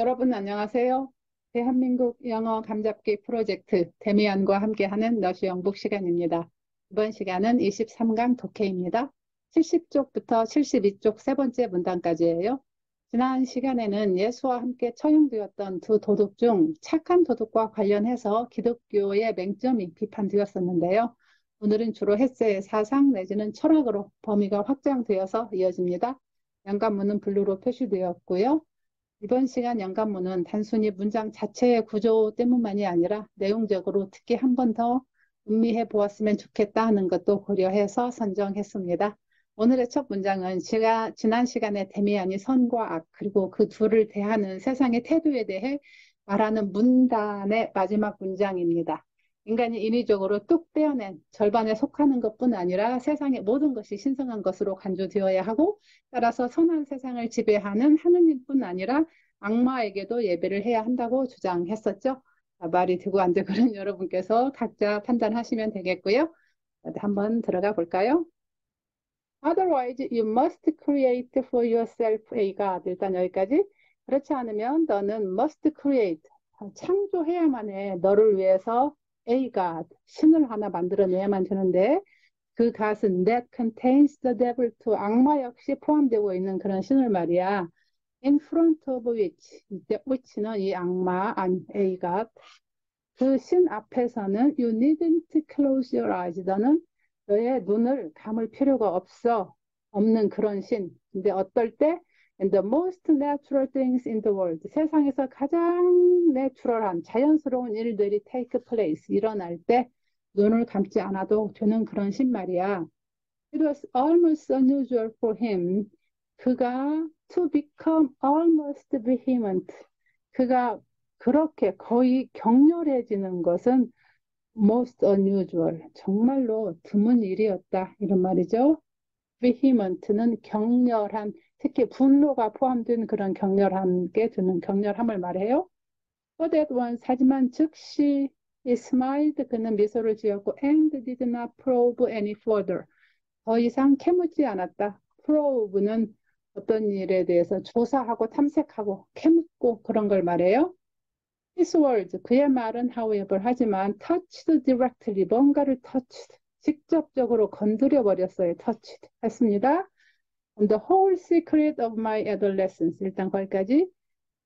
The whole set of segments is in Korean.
여러분 안녕하세요. 대한민국 영어 감잡기 프로젝트 데미안과 함께하는 너시 영북 시간입니다. 이번 시간은 23강 독해입니다. 70쪽부터 72쪽 세 번째 문단까지예요. 지난 시간에는 예수와 함께 처형되었던 두 도둑 중 착한 도둑과 관련해서 기독교의 맹점이 비판되었었는데요. 오늘은 주로 헤세의 사상 내지는 철학으로 범위가 확장되어서 이어집니다. 연관문은 블루로 표시되었고요. 이번 시간 연관문은 단순히 문장 자체의 구조 때문만이 아니라 내용적으로 특히 한 번 더 음미해 보았으면 좋겠다 하는 것도 고려해서 선정했습니다. 오늘의 첫 문장은 제가 지난 시간에 데미안이 선과 악 그리고 그 둘을 대하는 세상의 태도에 대해 말하는 문단의 마지막 문장입니다. 인간이 인위적으로 뚝 떼어낸 절반에 속하는 것뿐 아니라 세상의 모든 것이 신성한 것으로 간주되어야 하고 따라서 선한 세상을 지배하는 하느님뿐 아니라 악마에게도 예배를 해야 한다고 주장했었죠. 말이 되고 안 되고는 여러분께서 각자 판단하시면 되겠고요. 한번 들어가 볼까요? Otherwise, you must create for yourself a God. 일단 여기까지. 그렇지 않으면 너는 must create, 창조해야만 해. 너를 위해서 a God, 신을 하나 만들어내야만 되는데 그 God은 that contains the devil too, 악마 역시 포함되고 있는 그런 신을 말이야. In front of which, 이때 which는 이 악마, a God, 그 신 앞에서는 you needn't close your eyes. 너는 너의 눈을 감을 필요가 없는 그런 신. 근데 어떨 때? And the most natural things in the world. 세상에서 가장 내추럴한 자연스러운 일들이 take place. 일어날 때 눈을 감지 않아도 되는 그런 신 말이야. It was almost unusual for him. 그가 to become almost vehement. 그가 그렇게 거의 격렬해지는 것은 most unusual. 정말로 드문 일이었다. 이런 말이죠. vehement는 격렬한, 특히 분노가 포함된 그런 격렬한 게 드는 격렬함을 말해요. But at once, 하지만 즉시 he smiled. 그는 미소를 지었고 and did not probe any further. 더 이상 캐묻지 않았다. probe는 어떤 일에 대해서 조사하고 탐색하고 캐묻고 그런 걸 말해요. His words, 그의 말은 however, 하지만 touched directly, 뭔가를 touched, 직접적으로 건드려 버렸어요. touched 했습니다. And the whole secret of my adolescence, 일단 거기까지.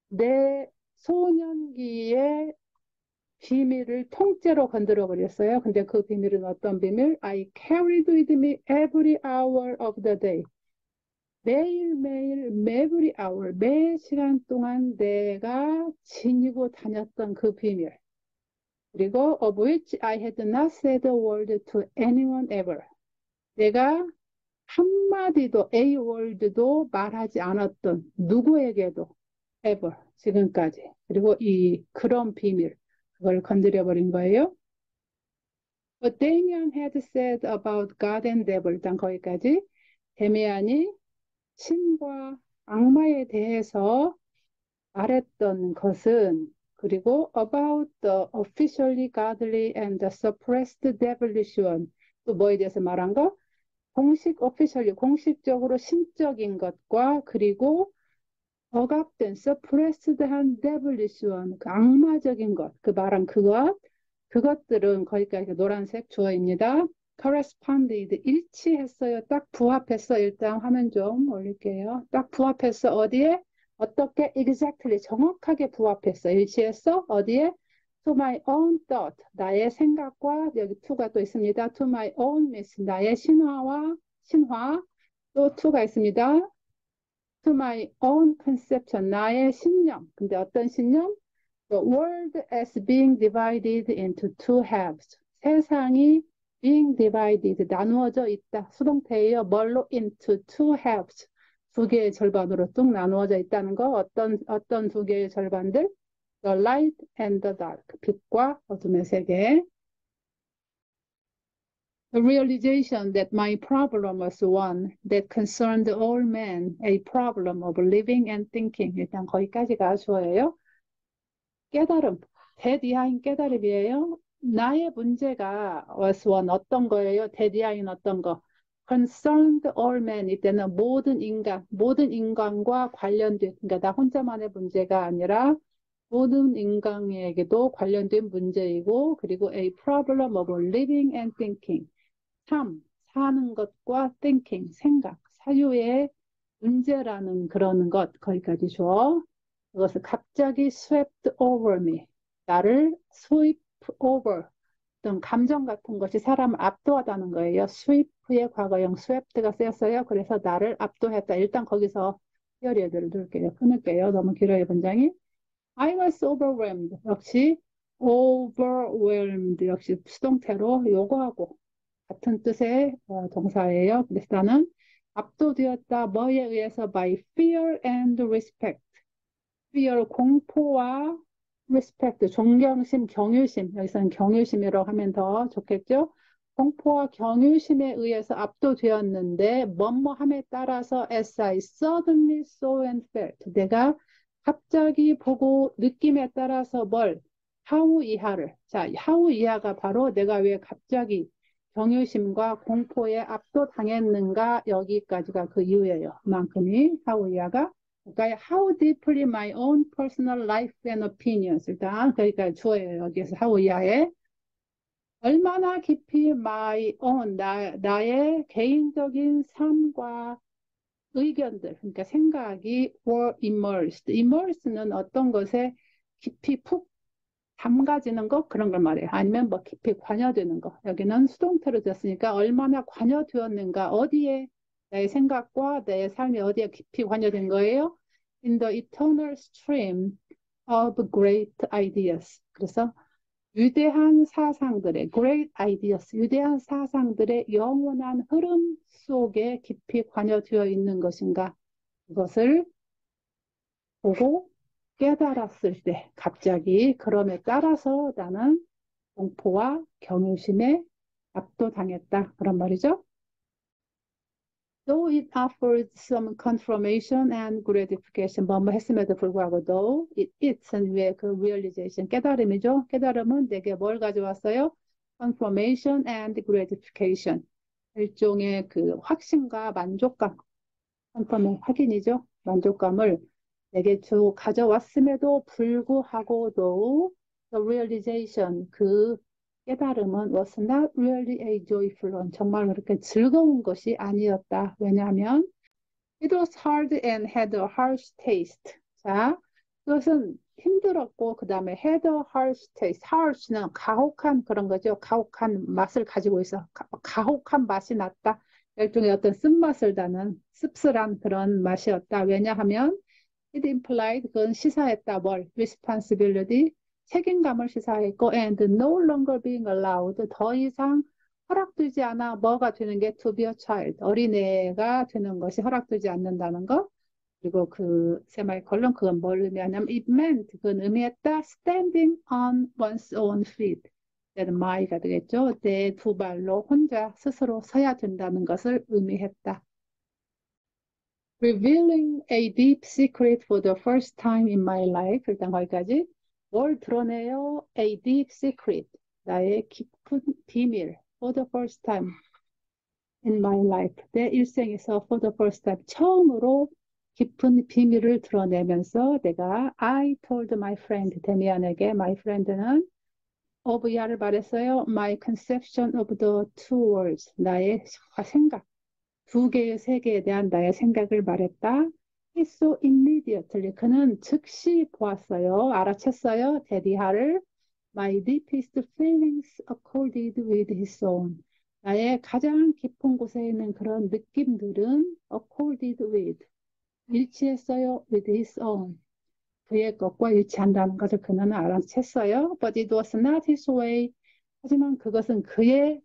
내 소년기의 비밀을 통째로 건드려 버렸어요. 근데 그 비밀은 어떤 비밀? I carried with me every hour of the day. 매일매일, every hour, 매 시간 동안 내가 지니고 다녔던 그 비밀. 그리고 of which I had not said a word to anyone ever. 내가 한마디도, a word도 말하지 않았던 누구에게도 ever, 지금까지. 그리고 이 그런 비밀, 그걸 건드려 버린 거예요. What Damien had said about God and devil, 일단 거기까지. 데미안이 신과 악마에 대해서 말했던 것은, 그리고 about the officially godly and the suppressed devilish one, 또 뭐에 대해서 말한 거? 공식 officially, 공식적으로 신적인 것과 그리고 억압된 suppressed한 devilish one, 그 악마적인 것, 그 말한 그것들은 거기까지 노란색 주어입니다. corresponded, 일치했어요. 딱 부합했어. 일단 화면 좀 올릴게요. 딱 부합했어. 어디에? 어떻게? exactly, 정확하게 부합했어. 일치했어. 어디에? to my own thought, 나의 생각과, 여기 to가 또 있습니다. to my own myth, 나의 신화, 또 to가 있습니다. to my own conception, 나의 신념. 근데 어떤 신념? The world as being divided into two halves. 세상이 being divided, 나누어져 있다. 수동태예요. 뭘로? into two halves. 두 개의 절반으로 뚝 나누어져 있다는 거. 어떤 두 개의 절반들? The light and the dark. 빛과 어둠의 세계. The realization that my problem was one that concerned all men, a problem of living and thinking. 일단 거기까지가 주어예요. 깨달음, 대디하인 깨달음이에요. 나의 문제가 was one, 어떤 거예요? 대디하인 어떤 거? concerned all men 이때는 모든 인간과 관련된, 그러니까 나 혼자만의 문제가 아니라 모든 인간에게도 관련된 문제이고, 그리고 a problem of living and thinking. 사는 것과 thinking, 생각, 사유의 문제라는 그런 것, 거기까지 줘. 그것을 갑자기 swept over me. 나를 sweep over. 어떤 감정 같은 것이 사람을 압도하다는 거예요. sweep의 과거형 swept,가 쓰였어요. 그래서 나를 압도했다. 일단 거기서 히어리어들을 둘게요. 끊을게요. 너무 길어요, 문장이. I was overwhelmed. 역시 overwhelmed. 역시 수동태로 요거하고 같은 뜻의 동사예요. 그래서 나는 압도되었다. 뭐에 의해서? by fear and respect. fear, 공포와 respect, 존경심, 경유심. 여기서는 경유심이라고 하면 더 좋겠죠? 공포와 경유심에 의해서 압도되었는데 뭐뭐함에 따라서 as I suddenly saw and felt. 내가 갑자기 보고 느낌에 따라서 뭘? 하우 이하를. 자, 하우 이하가 바로 내가 왜 갑자기 경유심과 공포에 압도당했는가, 여기까지가 그 이유예요. 그만큼이 하우 이하가. 그러니까 how deeply my own personal life and opinions. 일단 그러니까 주어예요. 여기에서 how 이하에 얼마나 깊이 my own 나의 개인적인 삶과 의견들, 그러니까 생각이 were immersed. immerse는 어떤 것에 깊이 푹 담가지는 것, 그런 걸 말해요. 아니면 뭐 깊이 관여되는 것. 여기는 수동태로 됐으니까 얼마나 관여되었는가, 어디에 내 생각과 내 삶이 어디에 깊이 관여된 거예요? In the eternal stream of great ideas. 그래서 위대한 사상들의 great ideas, 위대한 사상들의 영원한 흐름 속에 깊이 관여되어 있는 것인가? 이것을 보고 깨달았을 때 갑자기 그럼에 따라서 나는 공포와 경외심에 압도당했다. 그런 말이죠. Though it offered some confirmation and gratification, 뭐뭐 했음에도 불구하고 though it은 왜 그 realization, 깨달음이죠. 깨달음은 내게 뭘 가져왔어요? confirmation and gratification. 일종의 그 확신과 만족감, confirm 확인이죠. 만족감을 내게 가져왔음에도 불구하고도 the realization, 그 깨달음은 was not really a joyful one. 정말 그렇게 즐거운 것이 아니었다. 왜냐하면 it was hard and had a harsh taste. 자, 그것은 힘들었고 그 다음에 had a harsh taste. harsh는 가혹한 그런 거죠. 가혹한 맛을 가지고 있어. 가혹한 맛이 났다. 일종의 어떤 쓴맛을 나는 씁쓸한 그런 맛이었다. 왜냐하면 it implied, 그건 시사했다. 뭘? responsibility, 책임감을 시사했고 and no longer being allowed, 더 이상 허락되지 않아. 뭐가 되는 게 to be a child, 어린애가 되는 것이 허락되지 않는다는 거. 그리고 그 세마이콜론, 그건 뭘 의미하냐면 it meant, 그건 의미했다. standing on one's own feet. 때는 my가 되겠죠. 내 두 발로 혼자 스스로 서야 된다는 것을 의미했다. Revealing a deep secret for the first time in my life. 일단 거기까지. 뭘 드러내요? A deep secret. 나의 깊은 비밀. For the first time in my life. 내 일생에서 for the first time. 처음으로 깊은 비밀을 드러내면서 내가 I told my friend, 데미안에게 my friend는 of 야를 말했어요. My conception of the two worlds. 나의 생각. 두 개의 세계에 대한 나의 생각을 말했다. He saw immediately. 그는 즉시 보았어요. 알아챘어요. 데디하를. My deepest feelings accorded with his own. 나의 가장 깊은 곳에 있는 그런 느낌들은 accorded with. 일치했어요. with his own. 그의 것과 일치한다는 것을 그는 알아챘어요. But it was not his way. 하지만 그것은 그의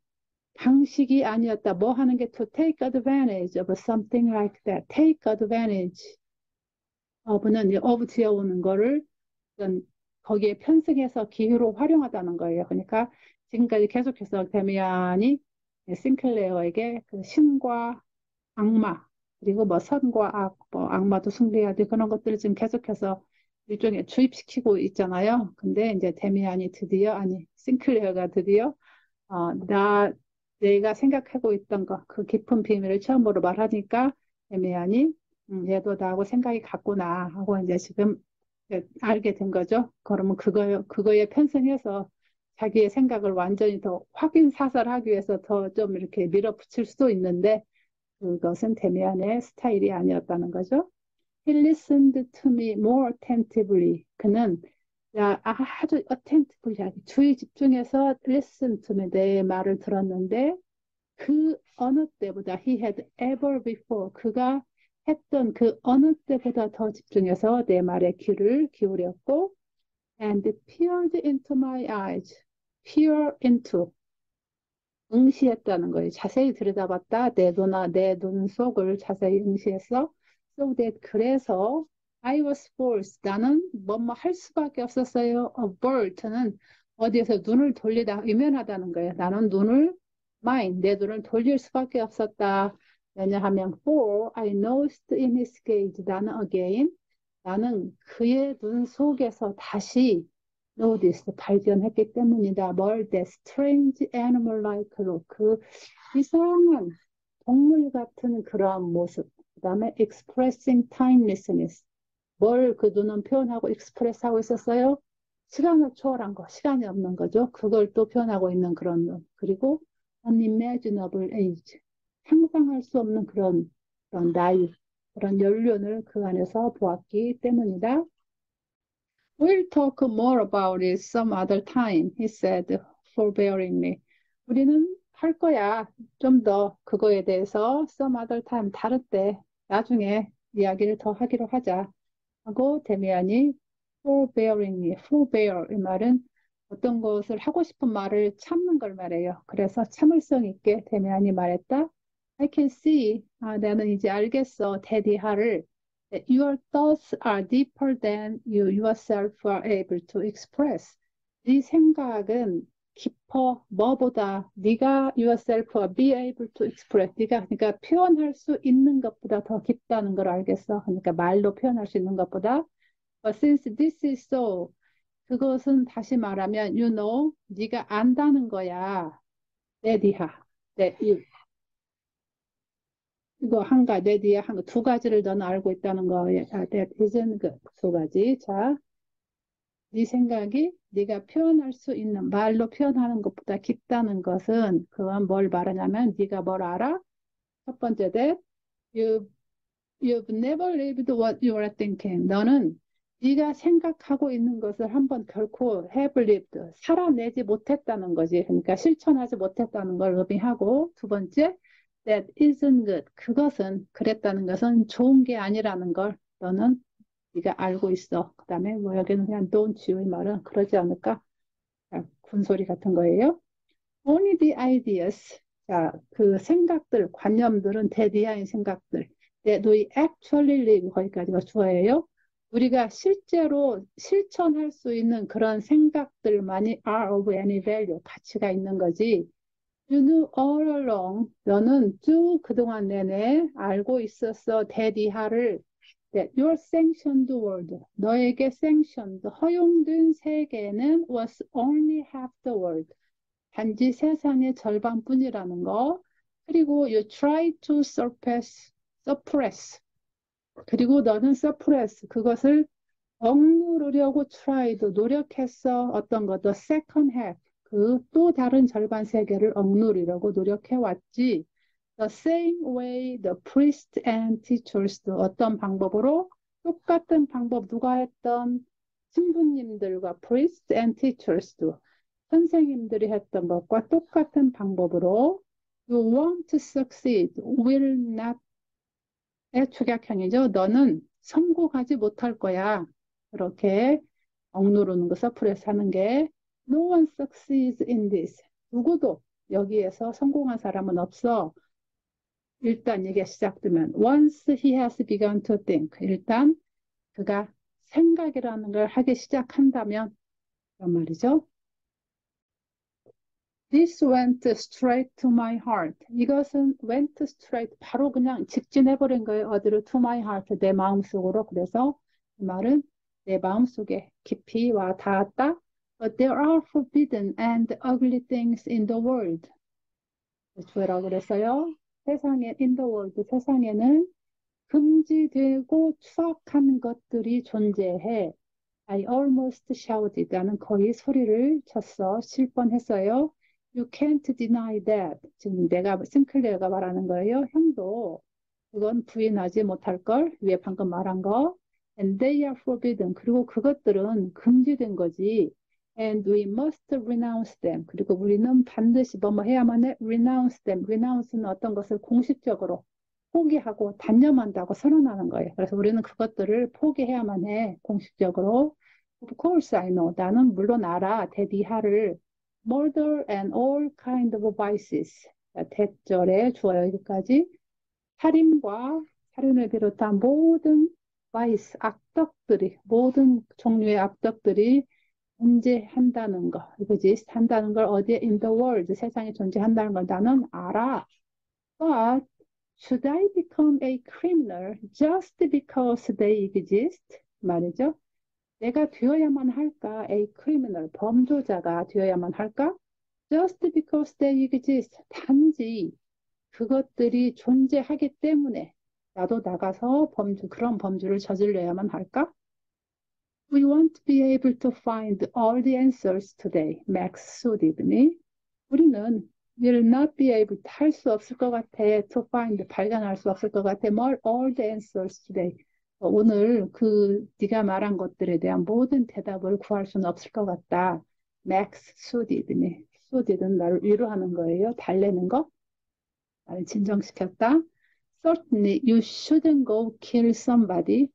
방식이 아니었다. 뭐 하는 게 to take advantage of something like that. take advantage of는 of 뒤에 오는 거를 거기에 편승해서 기회로 활용하다는 거예요. 그러니까 지금까지 계속해서 데미안이 싱클레어에게 그 신과 악마, 그리고 뭐 선과 악, 뭐 악마도 숭배해야 돼, 그런 것들을 지금 계속해서 일종의 주입시키고 있잖아요. 근데 이제 데미안이 드디어, 아니 싱클레어가 드디어 나 내가 생각하고 있던 거, 그 깊은 비밀을 처음으로 말하니까 데미안이 얘도 나하고 생각이 같구나 하고 이제 지금 알게 된 거죠. 그러면 그거에 편승해서 자기의 생각을 완전히 더 확인 사살하기 위해서 더 좀 이렇게 밀어붙일 수도 있는데 그것은 데미안의 스타일이 아니었다는 거죠. He listened to me more attentively. 그는 아주 attentively, 주의 집중해서 listen to me, 내 말을 들었는데 그 어느 때보다 he had ever before 그가 했던 그 어느 때보다 더 집중해서 내 말에 귀를 기울였고 and peered into my eyes. peer into 응시했다는 거예요. 자세히 들여다봤다. 내 눈 속을 자세히 응시했어. So that 그래서 I was forced. 나는 뭐뭐 할 수밖에 없었어요. avert는 어디에서 눈을 돌리다 의면하다는 거예요. 나는 내 눈을 돌릴 수밖에 없었다. 왜냐하면 for I noticed in his gaze. 나는 그의 눈 속에서 다시 notice 발견했기 때문이다. 뭘 that strange animal like look 그 이상한 동물 같은 그러한 모습. 그다음에 expressing timelessness 뭘 그 눈은 표현하고 express하고 있었어요? 시간을 초월한 거, 시간이 없는 거죠. 그걸 또 표현하고 있는 그런 눈. 그리고 unimaginable age 상상할 수 없는 그런 나이, 그런 연륜을 그 안에서 보았기 때문이다. We'll talk more about it some other time, he said forbearingly. 우리는 할 거야. 좀 더 그거에 대해서 some other time 다를 때 나중에 이야기를 더 하기로 하자. 하고 데미안이 forbear 이 말은 어떤 것을 하고 싶은 말을 참는 걸 말해요. 그래서 참을성 있게 데미안이 말했다. I can see, 나는 이제 알겠어, 테디하를 that your thoughts are deeper than you yourself are able to express. 네 생각은 깊어, 뭐보다 네가 yourself be able to express. 네가 그러니까 표현할 수 있는 것보다 더 깊다는 걸 알겠어. 그러니까 말로 표현할 수 있는 것보다. But since this is so, 그것은 다시 말하면 you know, 네가 안다는 거야. 레디하. 네, 이거 내 뒤에 두 가지를 너는 알고 있다는 거에 that isn't good. 두 가지. 자, 네 생각이 네가 표현할 수 있는 말로 표현하는 것보다 깊다는 것은 그건 뭘 말하냐면 네가 뭘 알아? 첫 번째 that you you've never lived what you are thinking. 너는 네가 생각하고 있는 것을 한번 결코 have lived 살아내지 못했다는 거지. 그러니까 실천하지 못했다는 걸 의미하고 두 번째 that isn't good. 그것은 그랬다는 것은 좋은 게 아니라는 걸 너는 네가 알고 있어. 그다음에 뭐 여기는 그냥 don't you 이 말은 그러지 않을까? 자, 군소리 같은 거예요. Only the ideas. 자, 그 생각들, 관념들은 대디아인 생각들. that we actually live 거기까지가 주어예요. 우리가 실제로 실천할 수 있는 그런 생각들만이 are of any value, 가치가 있는 거지. You knew all along, 너는 쭉 그동안 내내 알고 있었어. 대디하를 that your sanctioned world, 너에게 sanctioned, 허용된 세계는 was only half the world. 단지 세상의 절반뿐이라는 거. 그리고 you try to suppress. 그리고 너는 suppress. 그것을 억누르려고 tried. 노력했어. 어떤 것. The second half. 그 또 다른 절반 세계를 억누르려고 노력해 왔지. The same way the priests and teachers do. 어떤 방법으로? 똑같은 방법 누가 했던 신부님들과 priests and teachers do. 선생님들이 했던 것과 똑같은 방법으로 You want to succeed, will not의 축약형이죠. 너는 성공하지 못할 거야. 그렇게 억누르는 거, 서프레스 하는 게 No one succeeds in this. 누구도 여기에서 성공한 사람은 없어. 일단 얘기가 시작되면 Once he has begun to think. 일단 그가 생각이라는 걸 하기 시작한다면 그런 말이죠. This went straight to my heart. 이것은 went straight, 바로 그냥 직진해버린 거예요. 어디로? To my heart, 내 마음속으로. 그래서 이 말은 내 마음속에 깊이 와 닿았다. But there are forbidden and ugly things in the world. 주어라고 그랬어요. 세상에, in the world, 세상에는 금지되고 추악한 것들이 존재해. I almost shouted. 나는 거의 소리를 쳤어. 칠 뻔했어요. You can't deny that. 지금 내가, 싱클레어가 말하는 거예요. 형도 그건 부인하지 못할 걸. 위에 방금 말한 거. And they are forbidden. 그리고 그것들은 금지된 거지. And we must renounce them. 그리고 우리는 반드시 뭐뭐 해야만 해. Renounce them. Renounce는 어떤 것을 공식적으로 포기하고 단념한다고 선언하는 거예요. 그래서 우리는 그것들을 포기해야만 해. 공식적으로. Of course I know. 나는 물론 알아. 대디하를 murder and all kind of vices. 대절에 주어요. 여기까지. 살인과 살인을 비롯한 모든 바이스, 악덕들이, 모든 종류의 악덕들이 존재한다는 거. 이거지. 한다는 걸 어디에 in the world, 세상에 존재한다는 걸 나는 알아. But should I become a criminal just because they exist? 말이죠. 내가 되어야만 할까? A criminal, 범죄자가 되어야만 할까? Just because they exist. 단지 그것들이 존재하기 때문에 나도 나가서 그런 범죄를 저질러야만 할까? We won't be able to find all the answers today. Max 소디드니. 우리는 will not be able 할 수 없을 것 같아. To find 발견할 수 없을 것 같아. more all the answers today. 오늘 그 네가 말한 것들에 대한 모든 대답을 구할 수는 없을 것 같다. Max 소디드니. 소디드는 나를 위로하는 거예요. 달래는 거. 나를 진정시켰다. Certainly you shouldn't go kill somebody.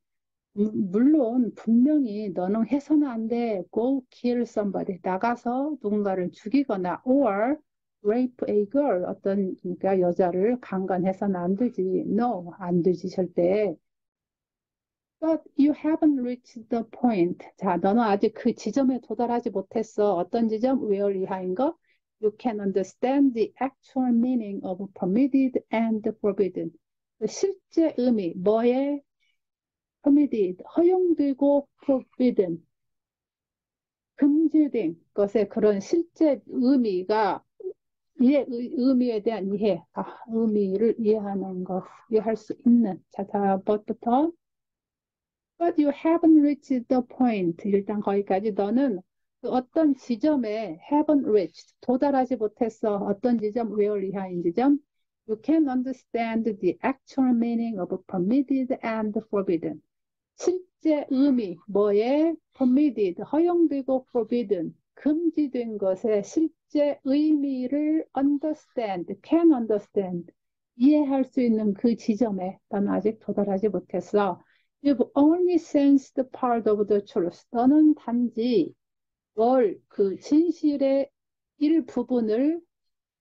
물론 분명히 너는 해서는 안 돼. Go kill somebody. 나가서 누군가를 죽이거나 or rape a girl. 어떤 그러니까 여자를 강간해서는 안 되지. No, 안 되지 절대. But you haven't reached the point. 자, 너는 아직 그 지점에 도달하지 못했어. 어떤 지점? where 이하인 거? You can understand the actual meaning of permitted and forbidden. 그 실제 의미, 뭐에 permitted, 허용되고 forbidden, 금지된 것의 그런 실제 의미가 의미에 대한 이해, 의미를 이해하는 것, 이해할 수 있는. 자, 다음부터 But you haven't reached the point. 일단 거기까지 너는 그 어떤 지점에 haven't reached, 도달하지 못했어. 어떤 지점, where 이하인 지점. You can understand the actual meaning of permitted and forbidden. 실제 의미, 뭐에 permitted, 허용되고 forbidden, 금지된 것의 실제 의미를 understand, can understand, 이해할 수 있는 그 지점에 넌 아직 도달하지 못했어. You've only sensed part of the truth. 너는 단지 그 진실의 일부분을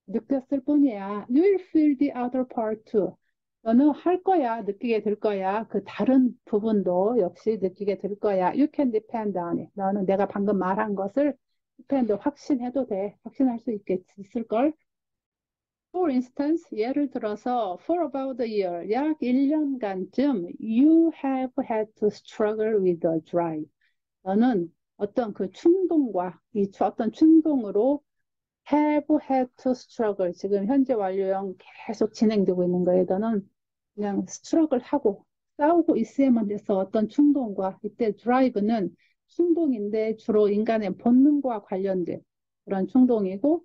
느꼈을 뿐이야. You will feel the other part too. 너는 할 거야, 느끼게 될 거야. 그 다른 부분도 역시 느끼게 될 거야. You can depend on it. 너는 내가 방금 말한 것을 depend, 확신해도 돼. 확신할 수 있을걸. For instance, 예를 들어서 for about a year, 약 1년간쯤 you have had to struggle with the drive. 너는 어떤 그 충동과 어떤 충동으로 have had to struggle. 지금 현재 완료형 계속 진행되고 있는 거예요. 너는 그냥 struggle 하고 싸우고 있어야만 돼서 어떤 충동과 이때 drive는 충동인데 주로 인간의 본능과 관련된 그런 충동이고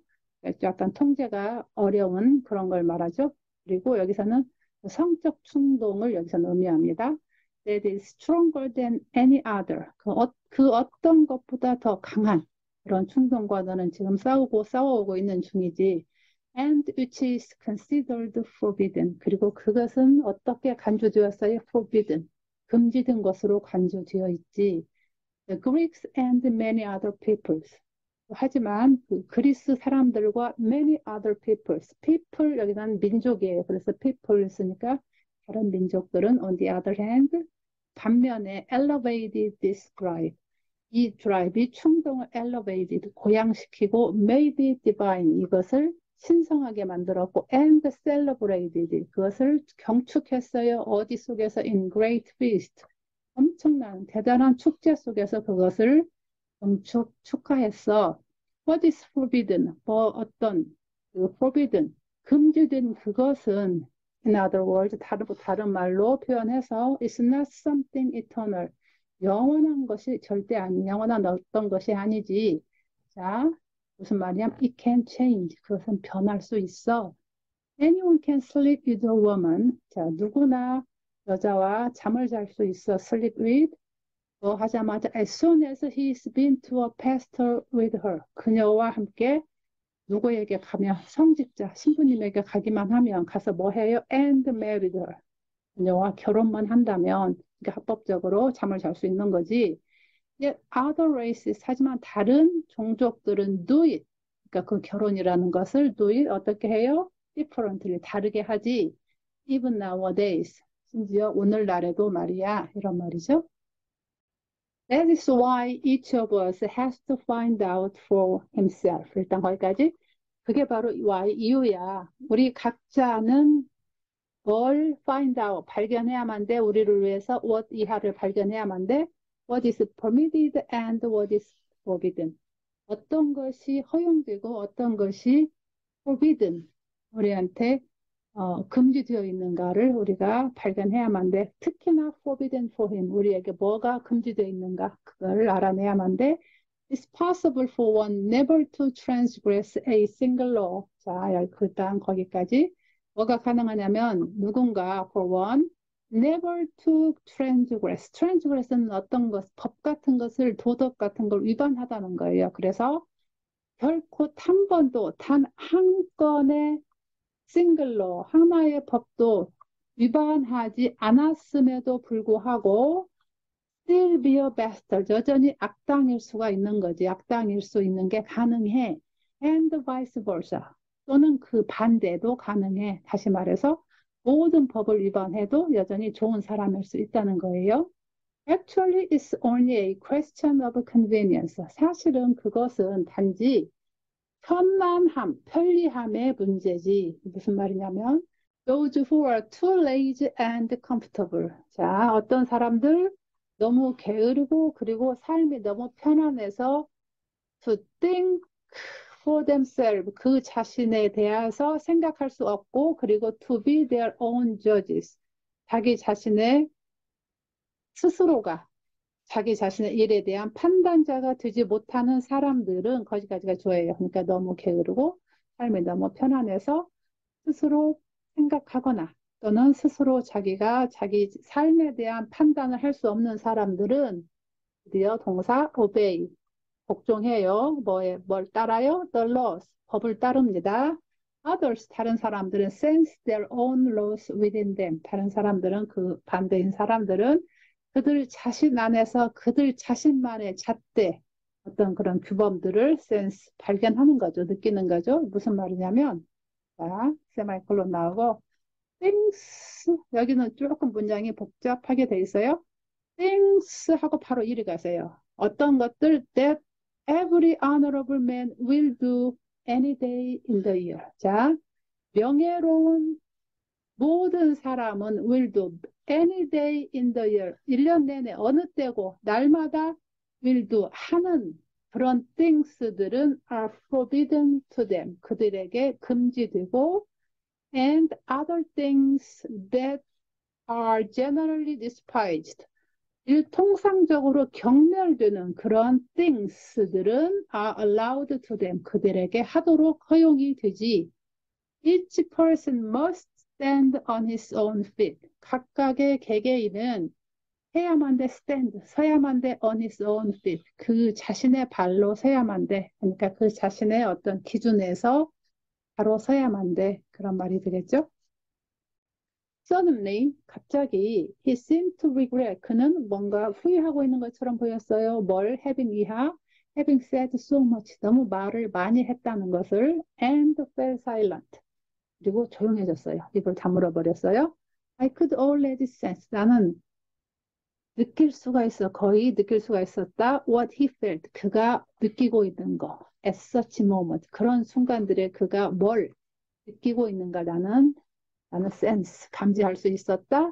약간 통제가 어려운 그런 걸 말하죠. 그리고 여기서는 성적 충동을 여기서는 의미합니다. That is stronger than any other. 그 어떤 것보다 더 강한 그런 충동과 너는 지금 싸워오고 있는 중이지. And which is considered forbidden. 그리고 그것은 어떻게 간주되었어요? Forbidden. 금지된 것으로 간주되어 있지. The Greeks and many other peoples. 하지만 그 그리스 사람들과 many other peoples. people 여기는 민족이에요. 그래서 people 쓰니까 다른 민족들은 on the other hand 반면에 elevated this drive. 이 드라이브이 충동을 elevated, 고양시키고 made it divine, 이것을 신성하게 만들었고 and celebrated, 그것을 경축했어요. 어디 속에서? in great feast, 엄청난 대단한 축제 속에서 그것을 축하했어. What is forbidden? 어떤 forbidden, 금지된 그것은 in other words 다른 말로 표현해서 it's not something eternal. 영원한 것이 절대 아니 영원한 어떤 것이 아니지. 자, 무슨 말이냐? It can change. 그것은 변할 수 있어. Anyone can sleep with a woman. 자, 누구나 여자와 잠을 잘 수 있어. Sleep with. 뭐 하자마자 as soon as he's been to a pastor with her. 그녀와 함께 누구에게 가면 성직자 신부님에게 가기만 하면 가서 뭐 해요? And married her. 그녀와 결혼만 한다면 그러니까 합법적으로 잠을 잘 수 있는 거지. Yet other races 하지만 다른 종족들은 do it. 그러니까 그 결혼이라는 것을 do it 어떻게 해요? differently 다르게 하지. Even nowadays 심지어 오늘날에도 말이야 이런 말이죠. That is why each of us has to find out for himself. 일단 거기까지. 그게 바로 why 이유야. 우리 각자는 뭘 find out 발견해야만 돼. 우리를 위해서 what 이하를 발견해야만 돼. What is permitted and what is forbidden. 어떤 것이 허용되고 어떤 것이 forbidden. 우리한테 금지되어 있는가를 우리가 발견해야만 돼. 특히나 forbidden for him. 우리에게 뭐가 금지되어 있는가 그걸 알아내야만 돼. It's possible for one never to transgress a single law. 자, 일단 거기까지. 뭐가 가능하냐면 누군가 for one never to transgress. transgress는 어떤 것, 법 같은 것을 도덕 같은 걸 위반하다는 거예요. 그래서 결코 한 번도 단 한 건의 싱글로 하나의 법도 위반하지 않았음에도 불구하고 still be a bastard 여전히 악당일 수가 있는 거지. 악당일 수 있는 게 가능해. And vice versa 또는 그 반대도 가능해. 다시 말해서 모든 법을 위반해도 여전히 좋은 사람일 수 있다는 거예요. Actually, it's only a question of convenience. 사실은 그것은 단지 편안함, 편리함의 문제지. 무슨 말이냐면 those who are too lazy and comfortable. 자, 어떤 사람들 너무 게으르고 그리고 삶이 너무 편안해서 to think for themselves 그 자신에 대해서 생각할 수 없고 그리고 to be their own judges 자기 자신의 스스로가 자기 자신의 일에 대한 판단자가 되지 못하는 사람들은 거기까지가 좋아해요. 그러니까 너무 게으르고 삶이 너무 편안해서 스스로 생각하거나 또는 스스로 자기가 자기 삶에 대한 판단을 할 수 없는 사람들은 드디어 동사 obey 복종해요. 뭘 따라요? The laws 법을 따릅니다. Others 다른 사람들은 sense their own laws within them 다른 사람들은 그 반대인 사람들은 그들 자신 안에서 그들 자신만의 잣대 어떤 그런 규범들을 센스 발견하는 거죠. 느끼는 거죠. 무슨 말이냐면 자, 세마이콜론 나오고 things 여기는 조금 문장이 복잡하게 돼 있어요. things 하고 바로 이리 가세요. 어떤 것들 that every honorable man will do any day in the year. 자, 명예로운 모든 사람은 will do any day in the year. 1년 내내 어느 때고 날마다 will do 하는 그런 things들은 are forbidden to them. 그들에게 금지되고 and other things that are generally despised. 통상적으로 경멸되는 그런 things들은 are allowed to them. 그들에게 하도록 허용이 되지. Each person must stand on his own feet. 각각의 개개인은 해야만 돼 stand, 서야만 돼 on his own feet. 그 자신의 발로 서야만 돼. 그러니까 그 자신의 어떤 기준에서 바로 서야만 돼. 그런 말이 되겠죠? Suddenly, 갑자기 he seemed to regret. 그는 뭔가 후회하고 있는 것처럼 보였어요. 뭘 having 이하, having said so much. 너무 말을 많이 했다는 것을 and fell silent. 그리고 조용해졌어요. 입을 다물어 버렸어요. I could already sense. 나는 느낄 수가 있어. 거의 느낄 수가 있었다. What he felt. 그가 느끼고 있는 거. At such moment. 그런 순간들에 그가 뭘 느끼고 있는가 나는 sense. 감지할 수 있었다.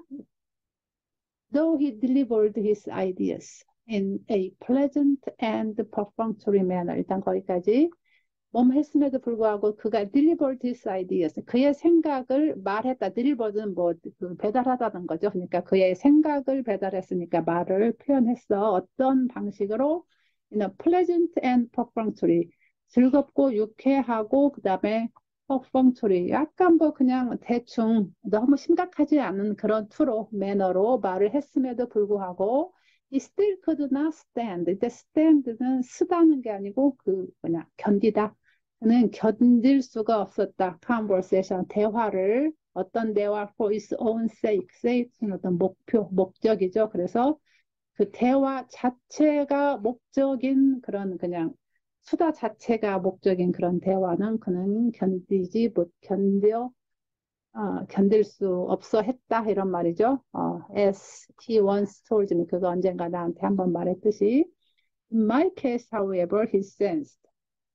Though he delivered his ideas in a pleasant and perfunctory manner. 일단 거기까지. 몸 했음에도 불구하고 그가 delivered his ideas. 그의 생각을 말했다. delivered는 그 배달하다는 거죠. 그러니까 그의 생각을 배달했으니까 말을 표현했어. 어떤 방식으로? pleasant and perfunctory. 즐겁고 유쾌하고 그다음에 perfunctory. 약간 그냥 대충 너무 심각하지 않은 그런 투로 매너로 말을 했음에도 불구하고 이 still could not stand. 이제 stand는 쓰다는 게 아니고 그냥 견디다. 그는 견딜 수가 없었다. conversation, 대화를. 어떤 대화 for its own sake. sake는 어떤 목적이죠. 그래서 그 대화 자체가 목적인 그런 그냥 수다 자체가 목적인 그런 대화는 그는 견딜 수 없어 했다. 이런 말이죠. as he once told me. 그거 언젠가 나한테 한번 말했듯이. In my case, however, he sensed.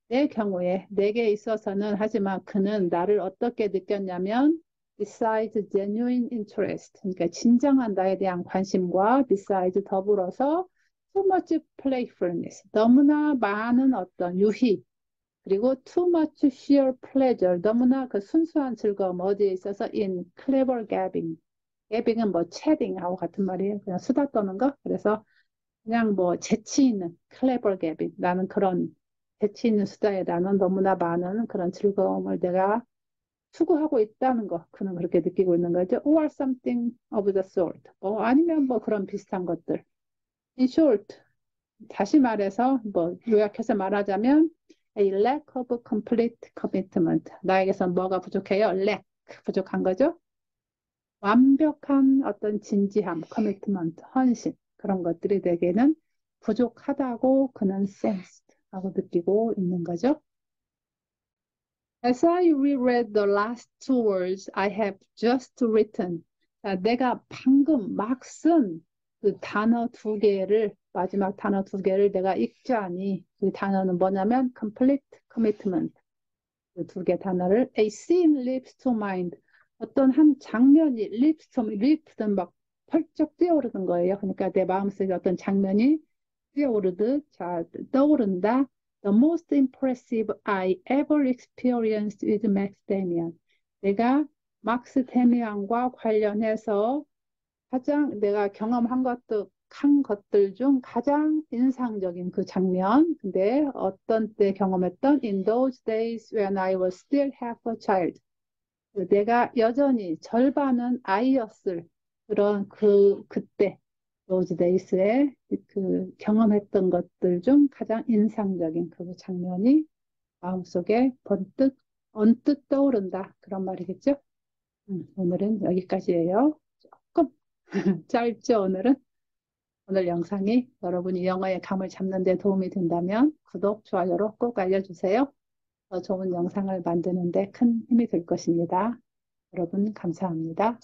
내 경우에 내게 있어서는 하지만 그는 나를 어떻게 느꼈냐면 besides genuine interest 그러니까 진정한 나에 대한 관심과 besides 더불어서 too much playfulness 너무나 많은 어떤 유희 그리고 too much sheer pleasure 너무나 그 순수한 즐거움 어디에 있어서 in clever gabbing gabbing은 chatting하고 같은 말이에요 그냥 수다 떠는 거 그래서 그냥 재치 있는 clever gabbing 나는 그런 재치 있는 수다에 나는 너무나 많은 그런 즐거움을 내가 추구하고 있다는 거 그는 그렇게 느끼고 있는 거죠. or something of the sort. 아니면 그런 비슷한 것들. In short, 다시 말해서 요약해서 말하자면 a lack of complete commitment. 나에게서 뭐가 부족해요? lack, 부족한 거죠. 완벽한 어떤 진지함, commitment, 헌신 그런 것들이 내게는 부족하다고 그는 sensed 하고 느끼고 있는 거죠. As I reread the last two words I have just written, 자, 내가 방금 막 쓴 그 단어 두 개를 마지막 단어 두 개를 내가 읽자니 그 단어는 뭐냐면 complete commitment 그 두 개 단어를 a scene leaps to mind 어떤 한 장면이 leaps는 막 펄쩍 뛰어오르는 거예요. 그러니까 내 마음속에 어떤 장면이 뛰어오르듯 자 떠오른다. The most impressive I ever experienced with Max Damian. 내가 막스 데미안과 관련해서 가장 내가 경험한 한 것들 중 가장 인상적인 그 장면. 근데 어떤 때 경험했던 in those days when I was still half a child. 내가 여전히 절반은 아이였을 그런 그때 those days에 그 경험했던 것들 중 가장 인상적인 그 장면이 마음속에 언뜻 떠오른다. 그런 말이겠죠? 오늘은 여기까지예요. 조금 짧죠, 오늘은? 오늘 영상이 여러분이 영어의 감을 잡는 데 도움이 된다면 구독, 좋아요로 꼭 알려주세요. 더 좋은 영상을 만드는 데 큰 힘이 될 것입니다. 여러분 감사합니다.